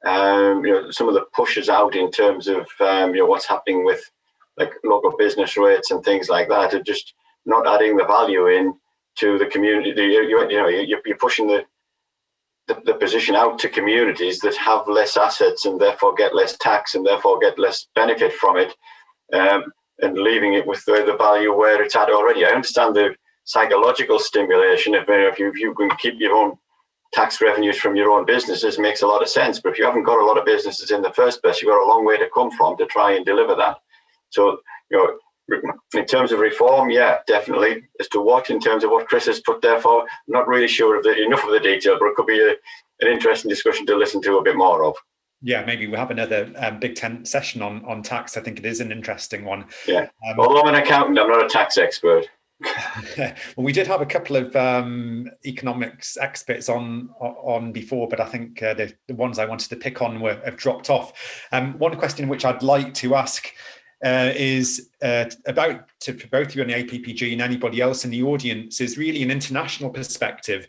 some of the pushes out in terms of what's happening with like local business rates and things like that are just not adding the value in to the community. You're pushing the position out to communities that have less assets and therefore get less tax and therefore get less benefit from it, and leaving it with the value where it's at already. I understand the psychological stimulation if you can keep your own tax revenues from your own businesses, makes a lot of sense. But if you haven't got a lot of businesses in the first place, you've got a long way to come from to try and deliver that. So, in terms of reform, yeah, definitely. As to what, in terms of what Chris has put there for, I'm not really sure of enough of the detail, but it could be an interesting discussion to listen to a bit more of. Yeah, maybe we'll have another Big Tent session on tax. I think it is an interesting one. Yeah, although I'm an accountant, I'm not a tax expert. Well, we did have a couple of economics experts on before, but I think the ones I wanted to pick on have dropped off. One question which I'd like to ask is about to both of you on the APPG and anybody else in the audience, is really an international perspective,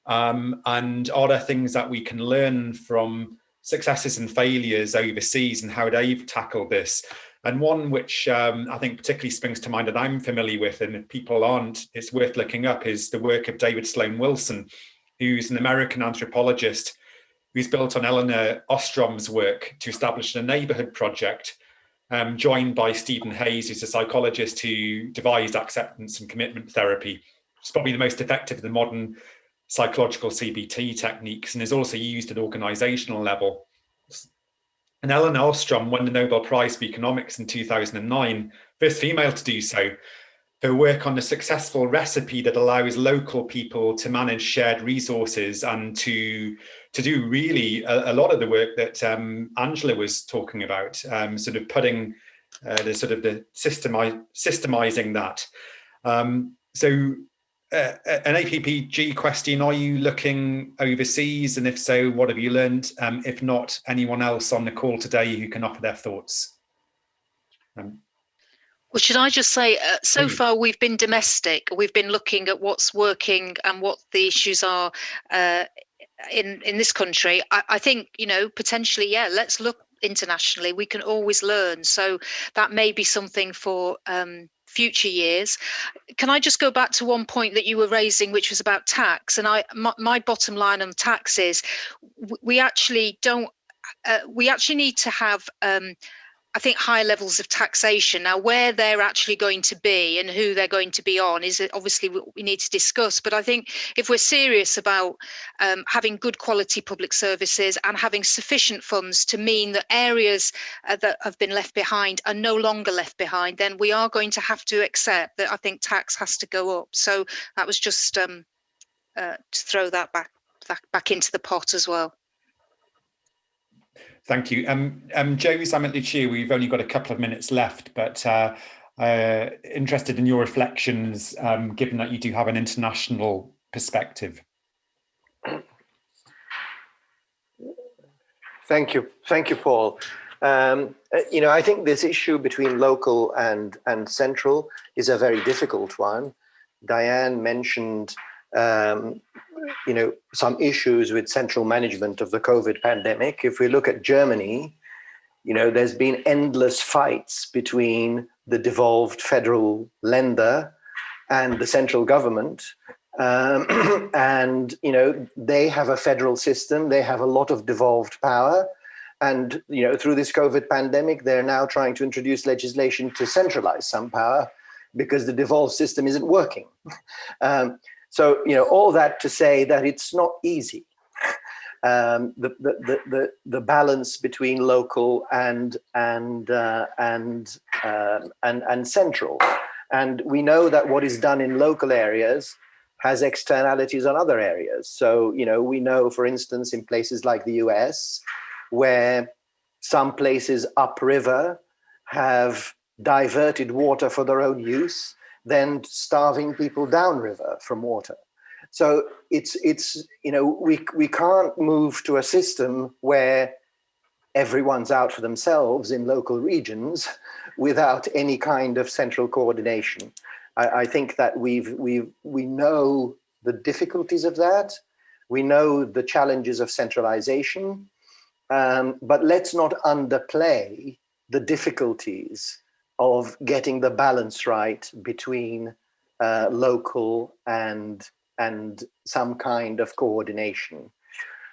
and are there things that we can learn from successes and failures overseas and how they've tackled this? And one which I think particularly springs to mind that I'm familiar with, and if people aren't, it's worth looking up, is the work of David Sloane Wilson, who's an American anthropologist who's built on Eleanor Ostrom's work to establish a neighbourhood project, joined by Stephen Hayes, who's a psychologist who devised acceptance and commitment therapy. It's probably the most effective of the modern psychological CBT techniques, and is also used at organisational level. And Eleanor Ostrom won the Nobel Prize for Economics in 2009, first female to do so, for work on a successful recipe that allows local people to manage shared resources and to do really a lot of the work that Angela was talking about, sort of putting the systemizing that. An APPG question, are you looking overseas? And if so, what have you learned? If not, anyone else on the call today who can offer their thoughts? Well, should I just say, so far we've been domestic. We've been looking at what's working and what the issues are in this country. I think, potentially, yeah, let's look internationally. We can always learn. So that may be something for future years. Can I just go back to one point that you were raising, which was about tax? And my bottom line on tax is we actually need to have I think high levels of taxation. Now, where they're actually going to be and who they're going to be on is obviously what we need to discuss. But I think if we're serious about having good quality public services and having sufficient funds to mean that areas that have been left behind are no longer left behind, then we are going to have to accept that I think tax has to go up. So that was just to throw that back into the pot as well. Thank you. Joe Zamet-Lucia, we've only got a couple of minutes left, but interested in your reflections, given that you do have an international perspective. Thank you, Paul. I think this issue between local and central is a very difficult one. Diane mentioned some issues with central management of the COVID pandemic. If we look at Germany, there's been endless fights between the devolved federal lender and the central government. And, they have a federal system. They have a lot of devolved power. And, through this COVID pandemic, they're now trying to introduce legislation to centralize some power because the devolved system isn't working. So, all that to say that it's not easy. The balance between local and central, and we know that what is done in local areas has externalities on other areas. So, we know, for instance, in places like the US, where some places upriver have diverted water for their own use, then starving people downriver from water. So we can't move to a system where everyone's out for themselves in local regions without any kind of central coordination. I think that we know the difficulties of that. We know the challenges of centralization, but let's not underplay the difficulties of getting the balance right between local and some kind of coordination.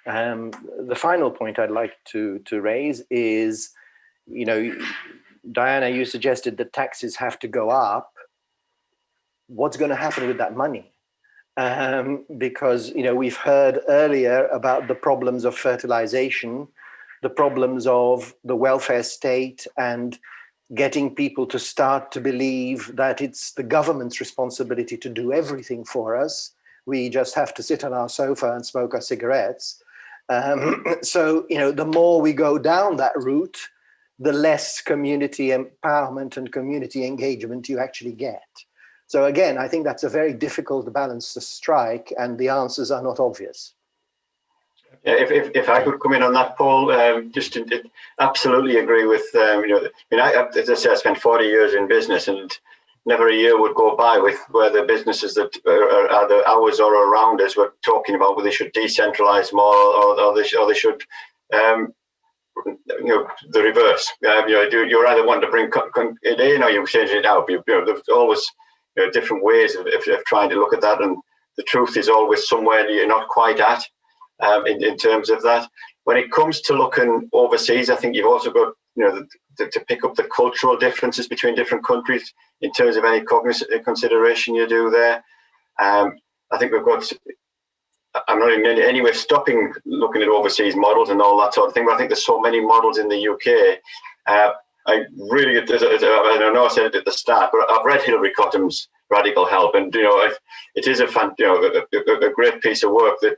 The final point I'd like to raise is, Diana, you suggested that taxes have to go up. What's going to happen with that money? Because, we've heard earlier about the problems of fertilization, the problems of the welfare state, and getting people to start to believe that it's the government's responsibility to do everything for us. We just have to sit on our sofa and smoke our cigarettes. So, the more we go down that route, the less community empowerment and community engagement you actually get. So again, I think that's a very difficult balance to strike, and the answers are not obvious. Yeah, if I could come in on that, Paul, absolutely agree with, as I say, I spent 40 years in business, and never a year would go by with where the businesses that are the hours or around us were talking about whether they should decentralize more or they should the reverse. You're either wanting to bring it in or you're changing it out. There's always different ways of trying to look at that, and the truth is always somewhere you're not quite at in terms of that. When it comes to looking overseas, I think you've also got to pick up the cultural differences between different countries in terms of any consideration you do there. I think we've got. I'm not in any way stopping looking at overseas models and all that sort of thing, but I think there's so many models in the UK. I really, I know I said it at the start, but I've read Hilary Cottam's Radical Help, and it is a great piece of work that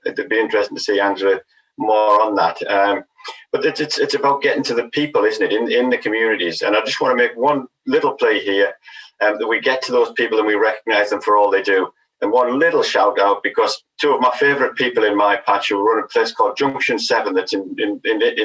it'd be interesting to see Angela more on that. But it's about getting to the people, isn't it, in the communities? And I just want to make one little play here, that we get to those people and we recognise them for all they do. And one little shout out, because two of my favourite people in my patch who run a place called Junction 7 that's in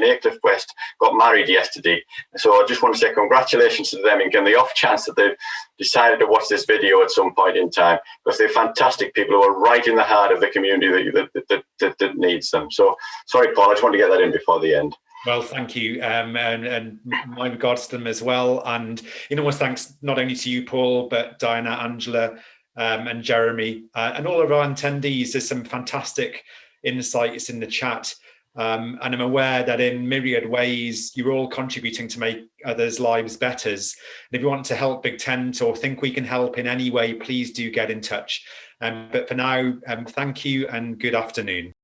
Aycliffe West got married yesterday. So I just want to say congratulations to them, and the off chance that they've decided to watch this video at some point in time, because they're fantastic people who are right in the heart of the community that needs them. So sorry, Paul, I just want to get that in before the end. Well, thank you, and my regards to them as well. And enormous thanks not only to you, Paul, but Diana, Angela, and Jeremy, and all of our attendees. There's some fantastic insights in the chat, and I'm aware that in myriad ways you're all contributing to make others' lives better. And if you want to help Big Tent or think we can help in any way, please do get in touch. But for now, thank you and good afternoon.